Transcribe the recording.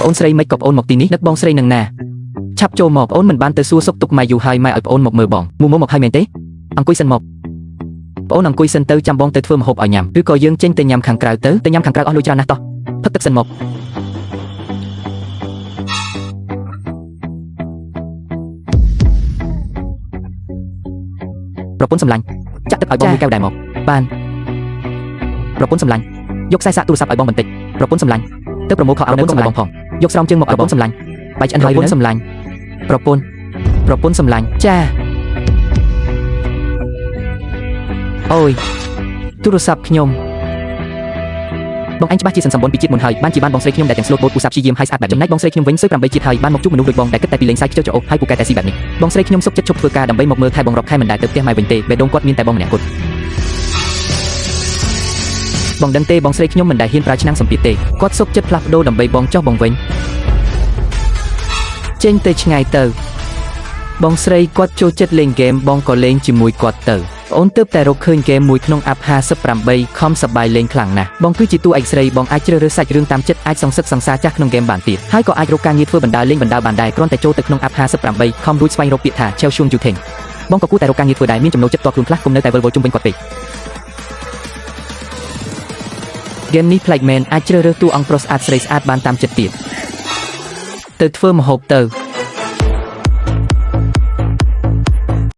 អូនស្រីមិនក៏អូនមកទីនេះនឹកបងស្រីនឹងណាឆាប់ចូលមកអូនមិនបានទៅសួរសុខទុក្ខម៉ែយូហើយម៉ែឲ្យអូនមកមើលបងមកហើយមែនទេអង្គុយសិនមកអូនអង្គុយសិនទៅចាំបងទៅធ្វើម្ហូបឲ្យញ៉ាំឬក៏យើងចេញទៅញ៉ាំខាងក្រៅទៅញ៉ាំខាងក្រៅអស់លុយច្រើនណាស់តោះផឹកទឹកសិនមកប្រពន្ធសម្លាញ់ចាក់ទឹកឲ្យបងមួយកែវដែរមកបានប្រពន្ធសម្លាញ់យកខ្សែសាកទូរស័ព្ទឲ្យបងបន្តិចប្រពន្ធសម្លាញ់ទៅប្រមូលខោអាវនៅក្នុងបងផងយកស្រោមជើងមកឲ្យបងសម្លាញ់បាយឆ្អិនហើយប្រពន្ធសម្លាញ់ប្រពន្ធសម្លាញ់ចាអូយទូរស័ព្ទខ្ញុំបងអញច្បាស់ជាសិនសម្បត្តិពីជាតិមុនហើយបានជាបានបងស្រីខ្ញុំដែលទាំងស្លូតបូតឧស្សាហ៍ព្យាយាមហើយស្អាតបែបចំណែកបងស្រីខ្ញុំវិញស៊ុយ8ជាតិហើយបានមកជួបមនុស្សដូចបងដែលគិតតែពីលេងសើចខ្ជិលច្រអូសហើយពូកែតែស៊ីបែបនេះបងស្រីខ្ញុំសុខចិត្តឈប់ធ្វើការដើម្បីមកមើលថែបងរាប់ខែមិនដែលទៅផ្ទះម៉ែវិញទេបេះដូងគាត់មានតែបងម្នាក់គត់បងដឹងទេបងស្រីខ្ញុំមិនដែលហ៊ានប្រើឆ្នាំងសម្ពាធទេគាត់សុខចិត្តផ្លាស់ប្ដូរដើម្បីបងចោះបងវិញចេញទៅឆ្ងាយទៅបងស្រីគាត់ចូលចិត្តលេងហ្គេមបងក៏លេងជាមួយគាត់ទៅអូនទើបតែរកឃើញហ្គេមមួយក្នុងអាប់58ខំសប្បាយលេងខ្លាំងណាស់បងគឺជាតួឯកស្រីបងអាចជ្រើសរើសសាច់រឿងតាមចិត្តអាចសងសឹកសង្សារចាស់ក្នុងហ្គេមបានទៀតហើយក៏អាចរកការងារធ្វើបណ្ដាលេងបណ្ដាបានដែរគ្រាន់តែចូលទៅក្នុងអាប់58ខំរួចស្វែងរកពាក្យថាឆេវឈួងយូថេងបងក៏គួរតែរកការងារធ្វើដែរមានចំណូលចិត្តតខ្លួនខ្លះកុំនៅតែវិលវល់ជុំវិញគាត់ពេកហ្គេមនេះប្លែកមែនអាចជ្រើសរើសតួអង្គប្រុសស្អាតស្រីស្អាតបានតាមចិត្តទៀតទៅធ្វើម្ហូបទៅ